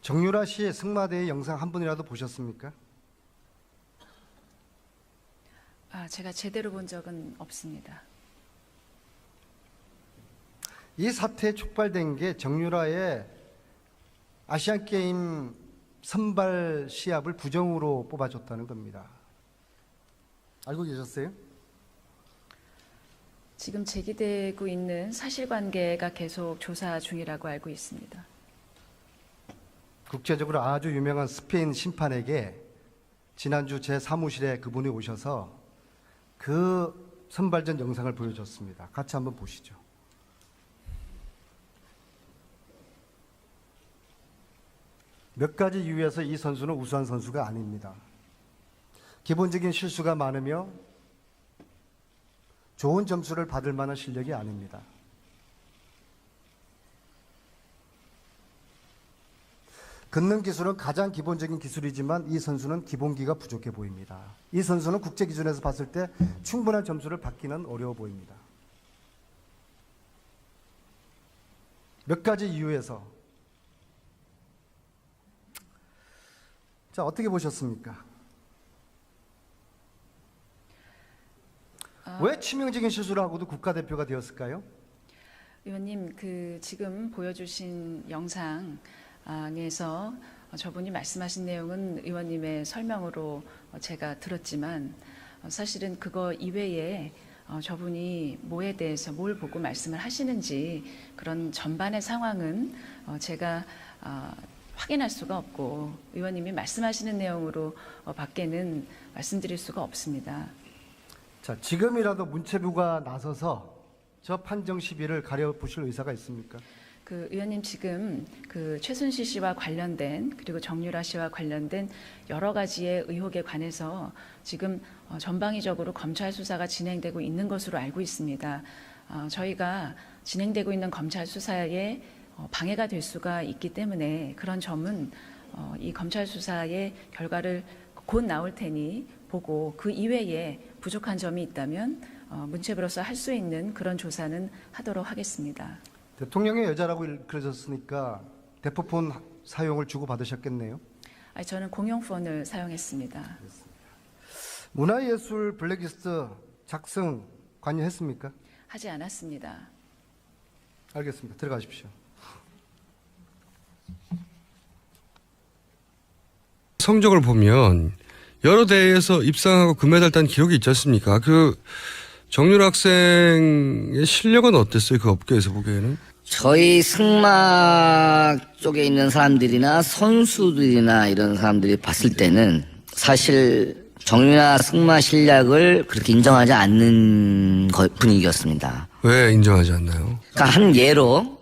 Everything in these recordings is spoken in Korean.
정유라 씨의 승마대회 영상 한 분이라도 보셨습니까? 제가 제대로 본 적은 없습니다. 이 사태에 촉발된 게 정유라의 아시안게임 선발 시합을 부정으로 뽑아줬다는 겁니다. 알고 계셨어요? 지금 제기되고 있는 사실관계가 계속 조사 중이라고 알고 있습니다. 국제적으로 아주 유명한 스페인 심판에게 지난주 제 사무실에 그분이 오셔서 그 선발전 영상을 보여줬습니다. 같이 한번 보시죠. 몇 가지 이유에서 이 선수는 우수한 선수가 아닙니다. 기본적인 실수가 많으며 좋은 점수를 받을 만한 실력이 아닙니다. 걷는 기술은 가장 기본적인 기술이지만 이 선수는 기본기가 부족해 보입니다. 이 선수는 국제 기준에서 봤을 때 충분한 점수를 받기는 어려워 보입니다. 몇 가지 이유에서 자, 어떻게 보셨습니까? 왜 치명적인 실수를 하고도 국가대표가 되었을까요? 의원님, 지금 보여주신 영상에서 저분이 말씀하신 내용은 의원님의 설명으로 제가 들었지만 사실은 그거 이외에 저분이 뭐에 대해서 뭘 보고 말씀을 하시는지 그런 전반의 상황은 제가 확인할 수가 없고 의원님이 말씀하시는 내용으로 밖에는 말씀드릴 수가 없습니다. 자, 지금이라도 문체부가 나서서 저 판정 시비를 가려보실 의사가 있습니까? 의원님 지금 최순실 씨와 관련된 그리고 정유라 씨와 관련된 여러 가지의 의혹에 관해서 지금 전방위적으로 검찰 수사가 진행되고 있는 것으로 알고 있습니다. 저희가 진행되고 있는 검찰 수사에 방해가 될 수가 있기 때문에 그런 점은 이 검찰 수사의 결과를 곧 나올 테니 보고 그 이외에 부족한 점이 있다면 문체부로서 할 수 있는 그런 조사는 하도록 하겠습니다. 대통령의 여자라고 그러셨으니까 대포폰 사용을 주고받으셨겠네요. 저는 공용폰을 사용했습니다. 문화예술 블랙리스트 작성 관여했습니까? 하지 않았습니다. 알겠습니다. 들어가십시오. 성적을 보면 여러 대회에서 입상하고 금메달 딴 기록이 있지 않습니까? 정유라 학생의 실력은 어땠어요? 그 업계에서 보기에는? 저희 승마 쪽에 있는 사람들이나 선수들이나 이런 사람들이 봤을 때는 사실 정유라 승마 실력을 그렇게 인정하지 않는 분위기였습니다. 왜 인정하지 않나요? 그러니까 한 예로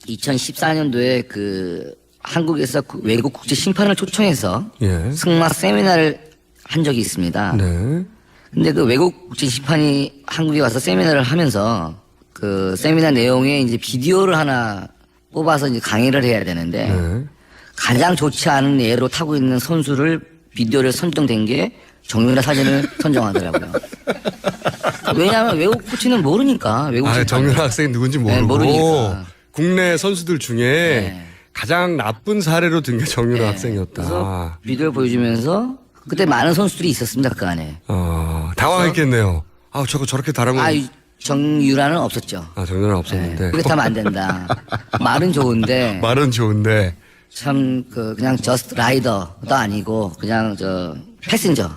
2014년도에 한국에서 외국 국제 심판을 초청해서 예. 승마 세미나를 한 적이 있습니다. 네. 근데 외국 국제 심판이 한국에 와서 세미나를 하면서 세미나 내용에 이제 비디오를 하나 뽑아서 이제 강의를 해야 되는데 네. 가장 좋지 않은 예로 타고 있는 선수를 비디오를 선정된 게 정유라 사진을 선정하더라고요. 왜냐하면 외국 코치는 모르니까 외국 정유라 학생이 누군지 모르고 네, 모르니까. 국내 선수들 중에 네. 가장 나쁜 사례로 든 게 정유라 네. 학생이었다. 그래서 비디오를 보여주면서 그때 많은 선수들이 있었습니다 그 안에. 당황했겠네요. 저거 저렇게 다르면. 정유라는 없었죠. 정유라는 없었는데. 그렇게 하면 안 된다. 말은 좋은데. 말은 좋은데. 참 그냥 저스트 라이더도 아니고 그냥 패신저.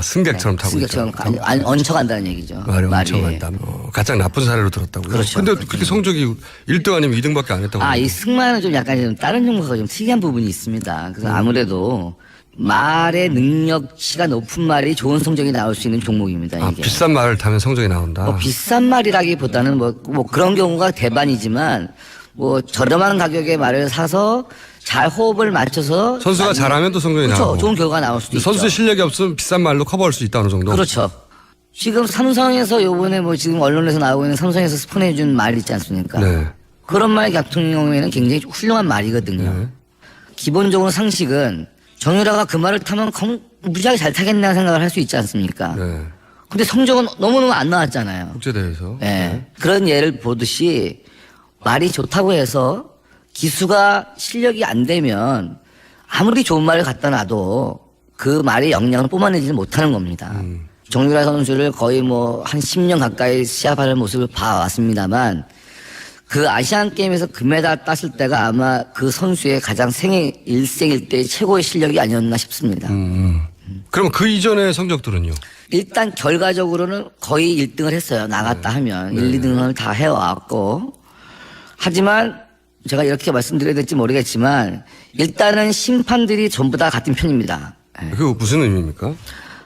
승객처럼 타고 승객처럼 있다. 얹혀간다는 얘기죠. 말이 얹혀간다. 가장 나쁜 사례로 들었다고요? 그렇죠. 근데 그렇게 성적이 1등 아니면 2등밖에 안 했다고. 이 승마는 좀 약간 좀 다른 종목과 좀 특이한 부분이 있습니다. 그래서 아무래도 말의 능력치가 높은 말이 좋은 성적이 나올 수 있는 종목입니다. 이게. 비싼 말을 타면 성적이 나온다. 비싼 말이라기보다는 뭐 그런 경우가 대반이지만 저렴한 가격의 말을 사서 잘 호흡을 맞춰서 선수가 잘하면 또 성적이 그렇죠. 나오고. 좋은 결과가 나올 수도 있죠. 선수의 실력이 없으면 비싼 말로 커버할 수 있다 어느 정도. 그렇죠. 지금 삼성에서 요번에 지금 언론에서 나오고 있는 삼성에서 스폰해준 말 있지 않습니까? 네. 그런 말 같은 경우에는 굉장히 훌륭한 말이거든요. 네. 기본적으로 상식은 정유라가 그 말을 타면 무지하게 잘 타겠나 생각을 할 수 있지 않습니까? 네. 근데 성적은 너무너무 안 나왔잖아요. 국제대회에서. 네. 그런 예를 보듯이 말이 좋다고 해서 기수가 실력이 안 되면 아무리 좋은 말을 갖다 놔도 그 말의 영향을 뿜어내지는 못하는 겁니다. 정유라 선수를 거의 뭐 한 10년 가까이 시합하는 모습을 봐왔습니다만 그 아시안 게임에서 금메달 땄을 때가 아마 그 선수의 가장 일생일대 최고의 실력이 아니었나 싶습니다. 그럼 그 이전의 성적들은요? 일단 결과적으로는 거의 1등을 했어요. 나갔다 하면 1, 2등을 다 해왔고 하지만 제가 이렇게 말씀드려야 될지 모르겠지만 일단은 심판들이 전부 다 같은 편입니다. 그거 무슨 의미입니까?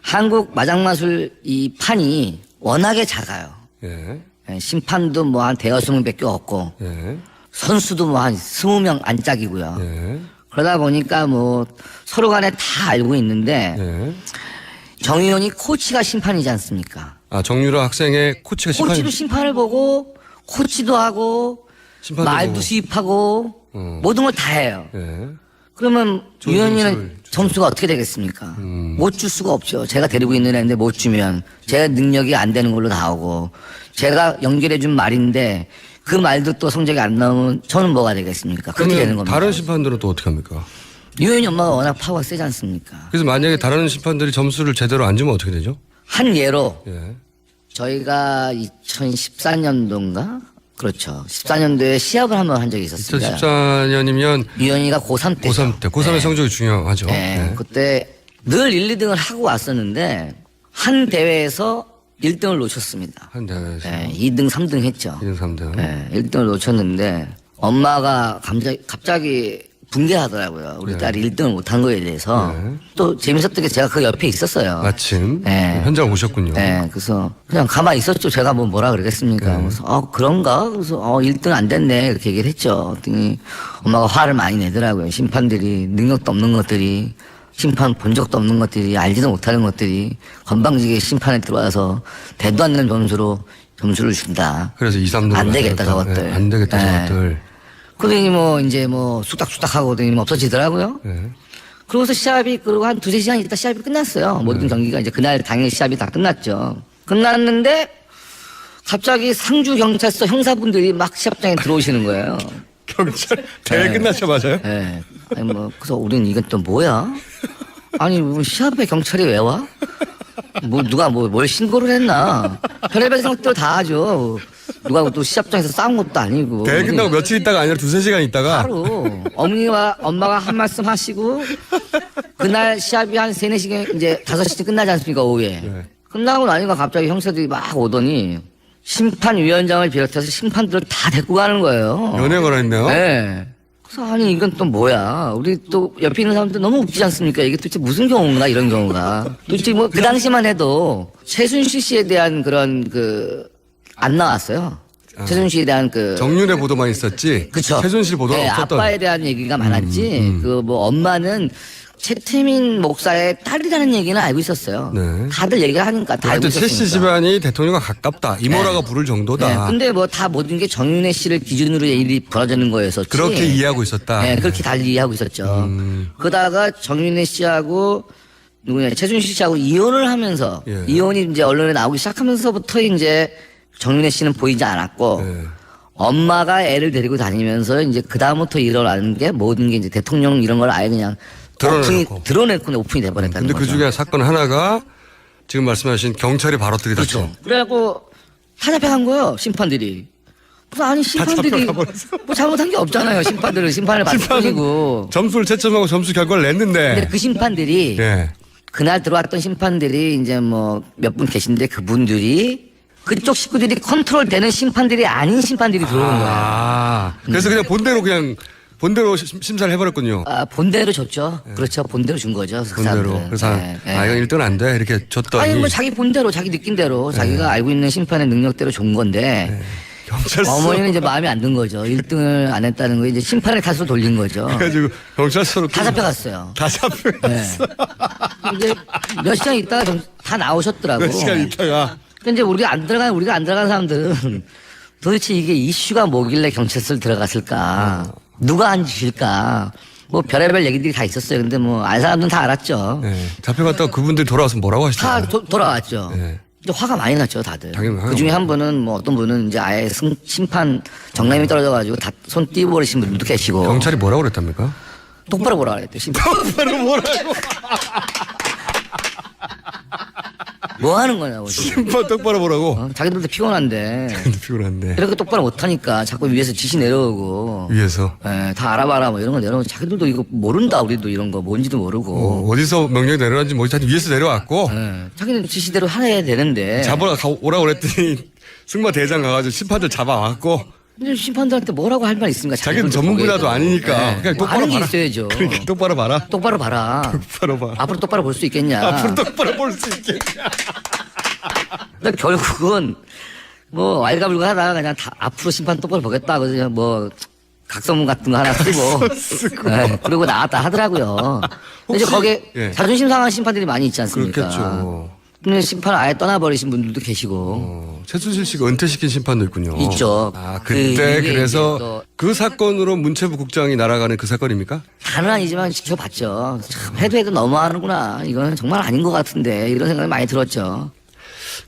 한국 마장마술 이 판이 워낙에 작아요. 예. 심판도 뭐 한 대여섯 명밖에 없고 예. 선수도 뭐 한 20명 안짝이고요. 예. 그러다 보니까 뭐 서로 간에 다 알고 있는데 예. 정의원이 코치가 심판이지 않습니까? 아, 정유라 학생의 코치가 코치도 심판을 보고 코치도 하고 심판도 말도 보고. 수입하고 모든 걸 다 해요. 예. 그러면 좋은 위원님은 점수를 주죠. 점수가 어떻게 되겠습니까? 못 줄 수가 없죠. 제가 데리고 있는 애인데 못 주면 제가 능력이 안 되는 걸로 나오고 제가 연결해 준 말인데 그 말도 또 성적이 안 나오면 저는 뭐가 되겠습니까? 그렇게 되는 그러면 겁니다. 다른 심판들은 또 어떻게 합니까? 유현이 엄마가 워낙 파워가 세지 않습니까? 그래서 만약에 다른 심판들이 점수를 제대로 안 주면 어떻게 되죠? 한 예로 예. 저희가 2014년도인가? 그렇죠. 14년도에 시합을 한번 한 적이 있었습니다. 2014년이면 유현이가 고3 때. 고3 때. 고3의 성적이 중요하죠. 네. 예. 그때 늘 1, 2등을 하고 왔었는데 한 대회에서 1등을 놓쳤습니다. 한 대회에서 네, 2등, 3등 했죠. 2등, 3등. 네, 1등을 놓쳤는데 엄마가 갑자기 붕괴하더라고요. 우리 딸이 1등을 못한 거에 대해서. 네. 또 재밌었던 게 제가 그 옆에 있었어요. 마침 네. 현장 오셨군요. 네, 그래서 그냥 가만히 있었죠. 제가 뭐 뭐라 그러겠습니까. 그래서 그런가? 그래서 1등 안 됐네. 이렇게 얘기를 했죠. 그랬더니 엄마가 화를 많이 내더라고요. 심판들이 능력도 없는 것들이 심판 본 적도 없는 것들이 알지도 못하는 것들이 건방지게 심판에 들어와서 대도 않는 점수를 준다. 그래서 2, 3등 안 되겠다 저것들. 안 되겠다 네. 저것들. 그러더니 뭐 이제 뭐 쑥닥쑥닥 하고 그러더니 없어지더라고요. 예. 그러고서 시합이 그러고 한 2-3시간 있다 시합이 끝났어요. 모든 경기가 이제 그날 당일 시합이 다 끝났죠. 끝났는데 갑자기 상주 경찰서 형사분들이 막 시합장에 들어오시는 거예요. 경찰 대회 끝나자마자요? 예. 아니 뭐 그래서 우리는 이건 또 뭐야? 아니 뭐 시합에 경찰이 왜 와? 뭐 누가 뭘 신고를 했나? 별의별 생각들 다 하죠. 누가 또 시합장에서 싸운 것도 아니고. 대회 끝나고 며칠 있다가 아니라 2-3시간 있다가 바로 어머니와 엄마가 한 말씀 하시고 그날 시합이 한 3-4시간 이제 5시쯤 끝나지 않습니까 오후에. 네. 끝나고 나니까 갑자기 형사들이 막 오더니 심판위원장을 비롯해서 심판들을 다 데리고 가는 거예요. 연행을 했네요. 네. 그래서 아니 이건 또 뭐야. 우리 또 옆에 있는 사람들 너무 웃기지 않습니까? 이게 도대체 무슨 경우인가 이런 경우가. 도대체 뭐 그 당시만 해도 최순실 씨에 대한 그런 안 나왔어요. 최순실에 대한 정윤의 보도만 있었지. 그쵸. 최순실 보도는 네, 없었던. 아빠에 대한 얘기가 많았지. 그 뭐 엄마는 최태민 목사의 딸이라는 얘기는 알고 있었어요. 네. 다들 얘기를 하니까 다 알고 하여튼 최 씨 있었으니까. 집안이 대통령과 가깝다. 이모라가 부를 네, 정도다. 근데 뭐 다 모든 게 정윤혜 씨를 기준으로 일이 벌어지는 거였었지. 그렇게 이해하고 있었다. 네, 그렇게 달리 이해하고 있었죠. 그러다가 정윤혜 씨하고 누구냐 최순실 씨하고 이혼을 하면서 예. 이혼이 이제 언론에 나오기 시작하면서부터 이제 정윤혜 씨는 보이지 않았고 네. 엄마가 애를 데리고 다니면서 이제 그 다음부터 일어나는 게 모든 게 이제 대통령 이런 걸 아예 그냥 드러내놓고. 드러내고 오픈이 돼버렸다는 근데 그 거죠. 중에 사건 하나가 지금 말씀하신 경찰이 바로 들이닥쳐. 그렇죠. 그래갖고 다 잡혀간 거예요 심판들이. 그래서 아니 심판들이 뭐 잘못한 게 없잖아요. 심판을 받을 뿐이고. 점수를 채점하고 점수 결과를 냈는데. 근데 그 심판들이 예. 그날 들어왔던 심판들이 이제 뭐 몇 분 계신데 그분들이 그쪽 식구들이 컨트롤되는 심판들이 아닌 심판들이 들어오는 거예요. 아. 그래서 그냥 본대로 심사를 해버렸군요. 본대로 줬죠. 그렇죠. 본대로 준 거죠. 그 본대로. 사람들은. 그래서 네, 네. 아 이건 1등 안 돼. 이렇게 줬더니. 아니 뭐 자기 본대로 자기 느낌대로 자기가 알고 있는 심판의 능력대로 준 건데 경찰서. 어머니는 이제 마음에 안 든 거죠. 1등을 안 했다는 거 이제 심판의 탓으로 돌린 거죠. 그래가지고 경찰서로 다 잡혀갔어요. 다 잡혀갔어. 이제 몇 시간 있다가 다 나오셨더라고. 몇 시간 있다가. 근데 이제 우리가 안 들어간 사람들은 도대체 이게 이슈가 뭐길래 경찰서를 들어갔을까? 누가 한 짓일까? 뭐 별의별 얘기들이 다 있었어요. 근데 뭐 알 사람들은 다 알았죠. 네. 잡혀갔다가 그분들이 돌아와서 뭐라고 다 하시더라고요. 돌아왔죠. 네. 이제 화가 많이 났죠, 다들. 당연히 화가 그 중에 한 분은 뭐 어떤 분은 이제 아예 심판 정남이 떨어져가지고 다 손 띄워버리신 분들도 계시고. 경찰이 뭐라고 그랬답니까? 똑바로 보라 그랬대, 심판. 똑바로 뭐라고? 뭐 하는 거냐고. 지금. 심판 똑바로 보라고. 자기들도 피곤한데. 피곤한데. 이렇게 똑바로 못하니까 자꾸 위에서 지시 내려오고. 위에서. 예, 다 알아봐라 뭐 이런 거 내려오고. 자기들도 이거 모른다, 우리도 이런 거 뭔지도 모르고. 어디서 명령이 내려왔는지 모르지. 하여튼 위에서 내려왔고. 예, 자기는 지시대로 해야 되는데. 잡으러 오라고 그랬더니 승마 대장 가가지고 심판들 잡아왔고. 근데 심판들한테 뭐라고 할 말 있습니까? 자기는 전문 분야도 아니니까. 그냥 똑바로 아는 게 봐라. 있어야죠. 그러니까 똑바로 봐라. 똑바로 봐라. 똑바로 봐. 앞으로 똑바로 볼 수 있겠냐. 앞으로 똑바로 볼 수 있게. 근데 결국은 뭐 알가불가 하다가 그냥 다 앞으로 심판 똑바로 보겠다. 그래서 뭐 각서문 같은 거 하나 쓰고. 네, 그러고 나왔다 하더라고요. 근데 이제 혹시- 거기에 예. 자존심 상한 심판들이 많이 있지 않습니까? 그렇겠죠. 근데 심판을 아예 떠나버리신 분들도 계시고. 최순실 씨가 은퇴시킨 심판도 있군요. 있죠. 아, 그 그때 이후에 이제 그래서 또 그 사건으로 문체부 국장이 날아가는 그 사건입니까? 다는 아니지만 지켜봤죠. 참 해도 너무하는구나. 이거는 정말 아닌 것 같은데 이런 생각이 많이 들었죠.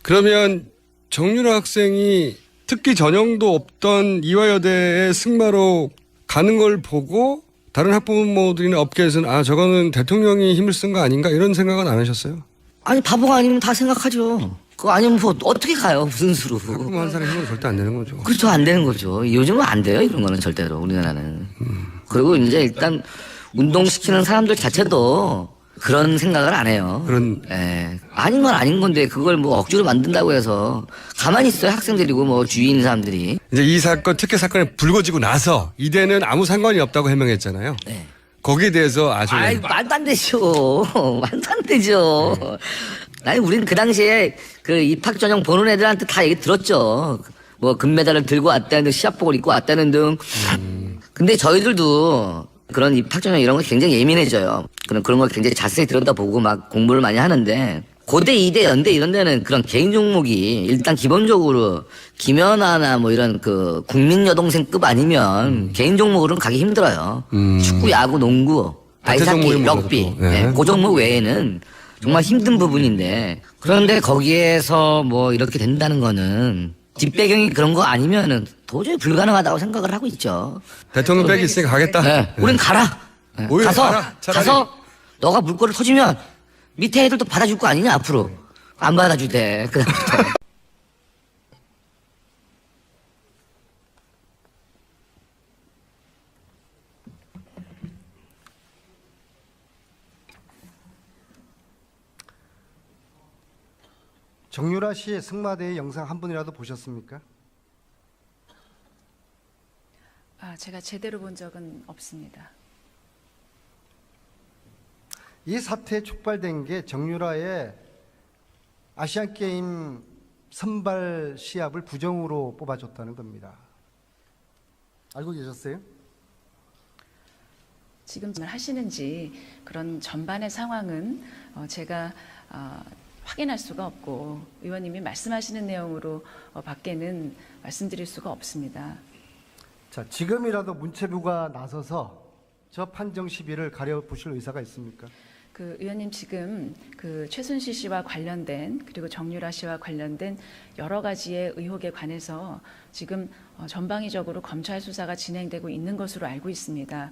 그러면 정유라 학생이 특기 전형도 없던 이화여대의 승마로 가는 걸 보고 다른 학부모들이나 업계에서는 아 저거는 대통령이 힘을 쓴 거 아닌가 이런 생각은 안 하셨어요? 아니 바보가 아니면 다 생각하죠. 그거 아니면 뭐 어떻게 가요? 무슨 수로. 학부모 한 사람의 힘은 절대 안 되는 거죠. 그렇죠. 안 되는 거죠. 요즘은 안 돼요. 이런 거는 절대로 우리나라는. 그리고 이제 일단 운동시키는 사람들 자체도 그런 생각을 안 해요. 예. 아닌 건 아닌 건데 그걸 뭐 억지로 만든다고 해서 가만히 있어요. 학생들이고 뭐 주위에 있는 사람들이. 이제 이 사건 특혜 사건이 불거지고 나서 이대는 아무 상관이 없다고 해명했잖아요. 네. 거기에 대해서 아주 아이 말도 안 되죠. 말도 안 되죠. 아니 우리는 그 당시에 그 입학 전형 보는 애들한테 다 얘기 들었죠. 뭐 금메달을 들고 왔다는 등 시합복을 입고 왔다는 등. 근데 저희들도 그런 입학 전형 이런 거 굉장히 예민해져요. 그런 걸 굉장히 자세히 들여다보고 막 공부를 많이 하는데 고대, 이대, 연대 이런 데는 그런 개인 종목이 일단 기본적으로 김연아나 뭐 이런 그 국민 여동생급 아니면 개인 종목으로는 가기 힘들어요. 축구, 야구, 농구, 대체 아이스하키, 종목이 럭비 뭐라도. 네. 네, 그 종목 외에는 정말 힘든 부분인데 그런데 거기에서 뭐 이렇게 된다는 거는 뒷배경이 그런 거 아니면은 도저히 불가능하다고 생각을 하고 있죠. 대통령 백이 있으니까 가겠다. 네. 우린 가라. 네. 오히려 가서 가라, 차라리. 가서 너가 물꼬를 터주면 밑에 애들도 받아줄 거 아니냐 앞으로. 안 받아주대. 그다음부터. 정유라 씨의 승마대회 영상 한 분이라도 보셨습니까? 아, 제가 제대로 본 적은 없습니다. 이 사태에 촉발된 게 정유라의 아시안 게임 선발 시합을 부정으로 뽑아줬다는 겁니다. 알고 계셨어요? 지금 하시는지 그런 전반의 상황은 제가 확인할 수가 없고 의원님이 말씀하시는 내용으로 밖에는 말씀드릴 수가 없습니다. 자, 지금이라도 문체부가 나서서 저 판정 시비를 가려보실 의사가 있습니까? 그 의원님 지금 그 최순실 씨와 관련된 그리고 정유라 씨와 관련된 여러 가지의 의혹에 관해서 지금 전방위적으로 검찰 수사가 진행되고 있는 것으로 알고 있습니다.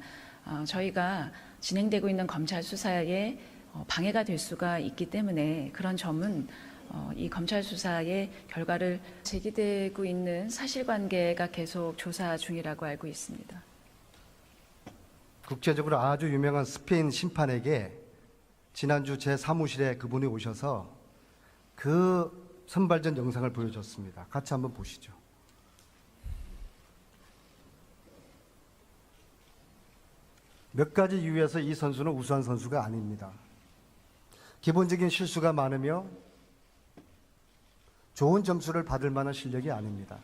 저희가 진행되고 있는 검찰 수사에 방해가 될 수가 있기 때문에 그런 점은 이 검찰 수사의 결과를 제기되고 있는 사실관계가 계속 조사 중이라고 알고 있습니다. 국제적으로 아주 유명한 스페인 심판에게 지난주 제 사무실에 그분이 오셔서 그 선발전 영상을 보여줬습니다. 같이 한번 보시죠. 몇 가지 이유에서 이 선수는 우수한 선수가 아닙니다. 기본적인 실수가 많으며 좋은 점수를 받을 만한 실력이 아닙니다.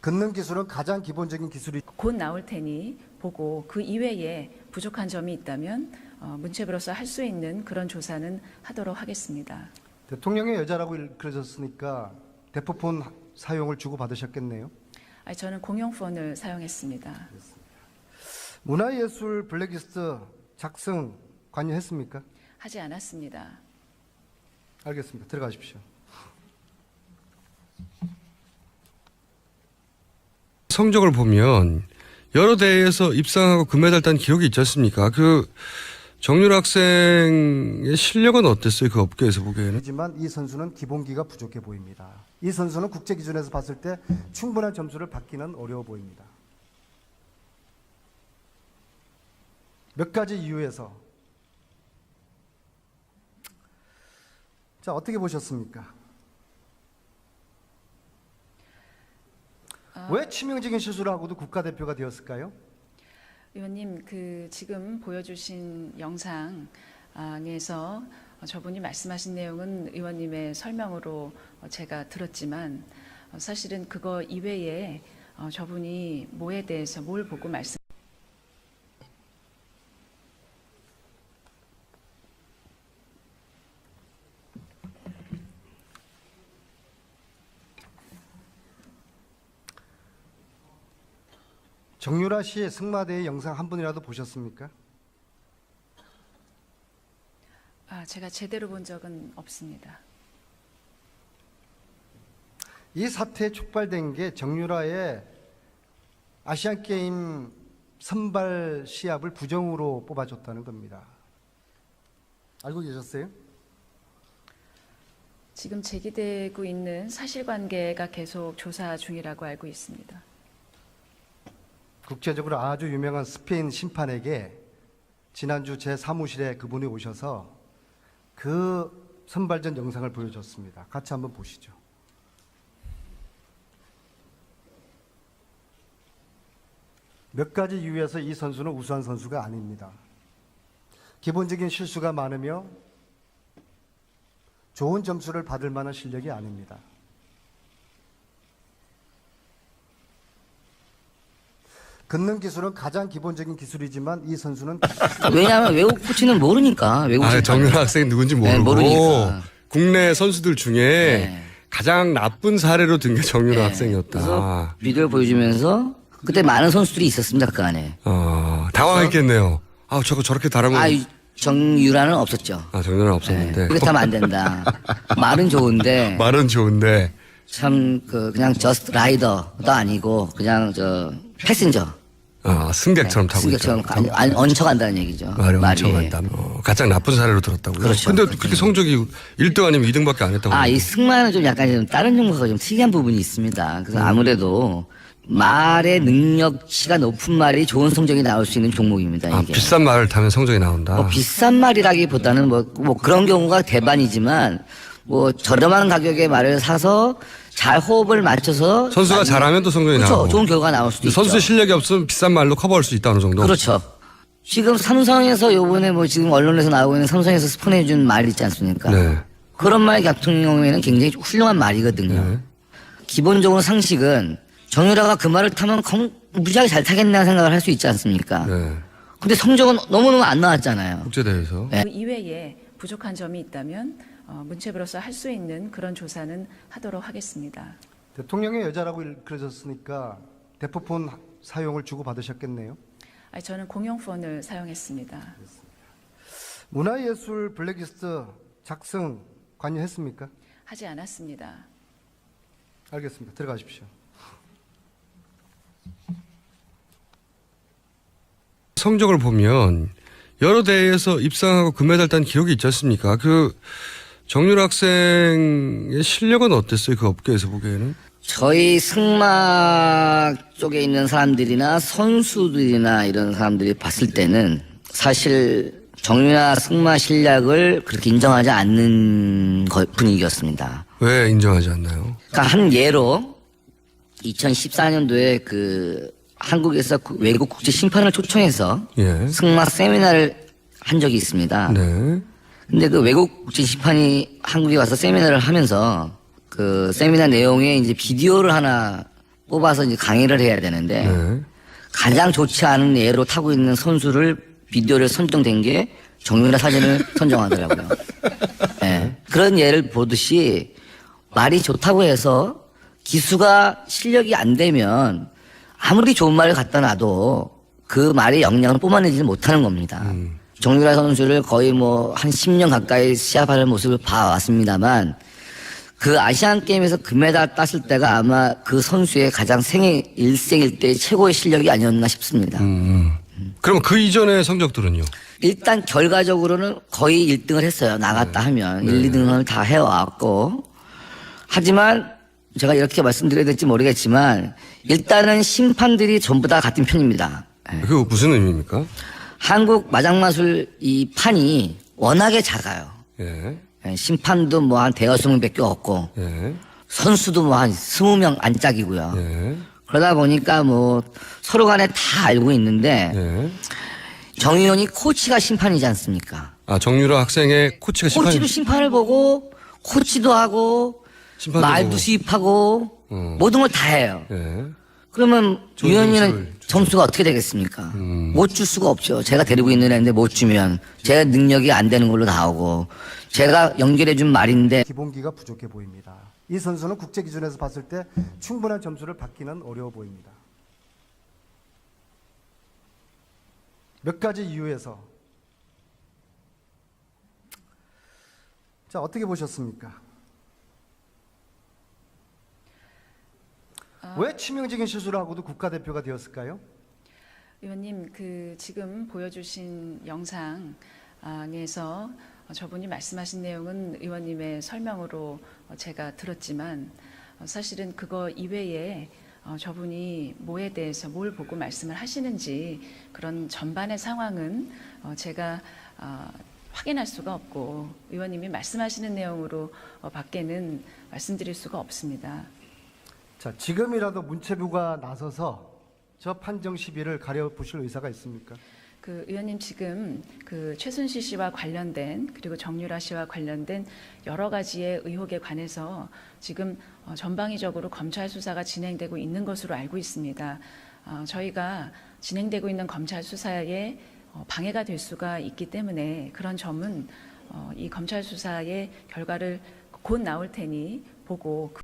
걷는 기술은 가장 기본적인 기술이 곧 나올 테니 보고 그 이외에 부족한 점이 있다면 문체부로서 할 수 있는 그런 조사는 하도록 하겠습니다. 대통령의 여자라고 그러셨으니까 대포폰 사용을 주고받으셨겠네요. 아니, 저는 공용폰을 사용했습니다. 문화예술 블랙리스트 작성 관여했습니까? 하지 않았습니다. 알겠습니다. 들어가십시오. 성적을 보면 여러 대회에서 입상하고 금메달 딴 기록이 있지 않습니까? 그 정유라 학생의 실력은 어땠어요? 그 업계에서 보기에는? 하지만 이 선수는 기본기가 부족해 보입니다. 이 선수는 국제 기준에서 봤을 때 충분한 점수를 받기는 어려워 보입니다. 몇 가지 이유에서 자, 어떻게 보셨습니까? 왜 치명적인 실수를 하고도 국가대표가 되었을까요? 의원님, 그 지금 보여주신 영상에서 저분이 말씀하신 내용은 의원님의 설명으로 제가 들었지만 사실은 그거 이외에 저분이 뭐에 대해서 뭘 보고 말씀 정유라 씨의 승마대회 영상 한 분이라도 보셨습니까? 제가 제대로 본 적은 없습니다. 이 사태에 촉발된 게 정유라의 아시안게임 선발 시합을 부정으로 뽑아줬다는 겁니다. 알고 계셨어요? 지금 제기되고 있는 사실관계가 계속 조사 중이라고 알고 있습니다. 국제적으로 아주 유명한 스페인 심판에게 지난주 제 사무실에 그분이 오셔서 그 선발전 영상을 보여줬습니다. 같이 한번 보시죠. 몇 가지 이유에서 이 선수는 우수한 선수가 아닙니다. 기본적인 실수가 많으며 좋은 점수를 받을 만한 실력이 아닙니다. 걷는 기술은 가장 기본적인 기술이지만 이 선수는 왜냐하면 외국 코치는 모르니까. 외국 심판. 정유라 학생이 누군지 모르고 네, 모르니까. 국내 선수들 중에 네. 가장 나쁜 사례로 든 게 정유라 네. 학생이었다. 그래서 비디오를 보여주면서 그때 많은 선수들이 있었습니다. 그 안에. 당황했겠네요. 저거 저렇게 다르면. 정유라는 없었죠. 정유라는 없었는데. 그렇게 하면 안 된다. 말은 좋은데 말은 좋은데. 참 그냥 저스트 라이더도 아니고 그냥 패신저. 승객처럼 타고 승객처럼 있다. 얹혀간다는 얘기죠. 말이 말이. 얹혀간다. 가장 나쁜 사례로 들었다고요. 그렇죠. 근데 그렇게 성적이 1등 아니면 2등밖에 안 했다고. 이 승마는 좀 약간 좀 다른 종목과 좀 특이한 부분이 있습니다. 그래서 아무래도 말의 능력치가 높은 말이 좋은 성적이 나올 수 있는 종목입니다. 이게. 비싼 말을 타면 성적이 나온다. 비싼 말이라기보다는 뭐 그런 경우가 대반이지만 저렴한 가격의 말을 사서 잘 호흡을 맞춰서 선수가 잘하면 또 성적이 그렇죠. 나오고. 좋은 결과가 나올 수도 있죠. 선수의 실력이 없으면 비싼 말로 커버할 수 있다 어느 정도. 그렇죠. 지금 삼성에서 요번에 지금 언론에서 나오고 있는 삼성에서 스폰해준 말 있지 않습니까? 네. 그런 말 같은 경우에는 굉장히 훌륭한 말이거든요. 네. 기본적으로 상식은 정유라가 그 말을 타면 무지하게 잘 타겠나 생각을 할 수 있지 않습니까? 네. 근데 성적은 너무너무 안 나왔잖아요. 국제대회에서. 그 이외에 부족한 점이 있다면 문체부로서 할 수 있는 그런 조사는 하도록 하겠습니다. 대통령의 여자라고 그러셨으니까 대포폰 사용을 주고받으셨겠네요. 저는 공용폰을 사용했습니다. 문화예술 블랙리스트 작성 관여했습니까? 하지 않았습니다. 알겠습니다. 들어가십시오. 성적을 보면 여러 대회에서 입상하고 금메달 딴 기록이 있지 않습니까? 그 정유라 학생의 실력은 어땠어요? 그 업계에서 보기에는? 저희 승마 쪽에 있는 사람들이나 선수들이나 이런 사람들이 봤을 때는 사실 정유라 승마 실력을 그렇게 인정하지 않는 분위기였습니다. 왜 인정하지 않나요? 그러니까 한 예로 2014년도에 한국에서 외국 국제 심판을 초청해서 예. 승마 세미나를 한 적이 있습니다. 네. 근데 그 외국 국제 심판이 한국에 와서 세미나를 하면서 그 세미나 내용에 이제 비디오를 하나 뽑아서 이제 강의를 해야 되는데 네. 가장 좋지 않은 예로 타고 있는 선수를 비디오를 선정된 게 정유라 사진을 선정하더라고요. 네. 그런 예를 보듯이 말이 좋다고 해서 기수가 실력이 안 되면 아무리 좋은 말을 갖다 놔도 그 말의 영향을 뿜어내지 못하는 겁니다. 정유라 선수를 거의 뭐 한 10년 가까이 시합하는 모습을 봐왔습니다만 그 아시안 게임에서 금메달 땄을 때가 아마 그 선수의 가장 일생일 때 최고의 실력이 아니었나 싶습니다. 그럼 그 이전의 성적들은요? 일단 결과적으로는 거의 1등을 했어요. 나갔다 하면 1, 2등을 다 해왔고 하지만 제가 이렇게 말씀드려야 될지 모르겠지만 일단은 심판들이 전부 다 같은 편입니다. 그거 무슨 의미입니까? 한국 마장마술 이 판이 워낙에 작아요. 예. 심판도 뭐 한 대여섯 명밖에 없고 예. 선수도 뭐 한 20명 안짝이고요. 예. 그러다 보니까 뭐 서로 간에 다 알고 있는데 예. 정의원이 코치가 심판이지 않습니까? 아, 정유라 학생의 코치가 코치도 심판을 보고 코치도 하고 심판도 말도 보고. 수입하고 모든 걸 다 해요. 예. 그러면 좋은 위원님은 점수를 점수가 어떻게 되겠습니까? 못 줄 수가 없죠. 제가 데리고 있는 애인데 못 주면 제 능력이 안 되는 걸로 나오고 제가 연결해 준 말인데 기본기가 부족해 보입니다. 이 선수는 국제 기준에서 봤을 때 충분한 점수를 받기는 어려워 보입니다. 몇 가지 이유에서 자, 어떻게 보셨습니까? 왜 치명적인 실수를 하고도 국가대표가 되었을까요? 의원님, 그 지금 보여주신 영상에서 저분이 말씀하신 내용은 의원님의 설명으로 제가 들었지만 사실은 그거 이외에 저분이 뭐에 대해서 뭘 보고 말씀을 하시는지 그런 전반의 상황은 제가 확인할 수가 없고 의원님이 말씀하시는 내용으로 밖에는 말씀드릴 수가 없습니다. 자, 지금이라도 문체부가 나서서 저 판정 시비를 가려보실 의사가 있습니까? 그 의원님 지금 그 최순실 씨와 관련된 그리고 정유라 씨와 관련된 여러 가지의 의혹에 관해서 지금 전방위적으로 검찰 수사가 진행되고 있는 것으로 알고 있습니다. 저희가 진행되고 있는 검찰 수사에 방해가 될 수가 있기 때문에 그런 점은 이 검찰 수사의 결과를 곧 나올 테니 보고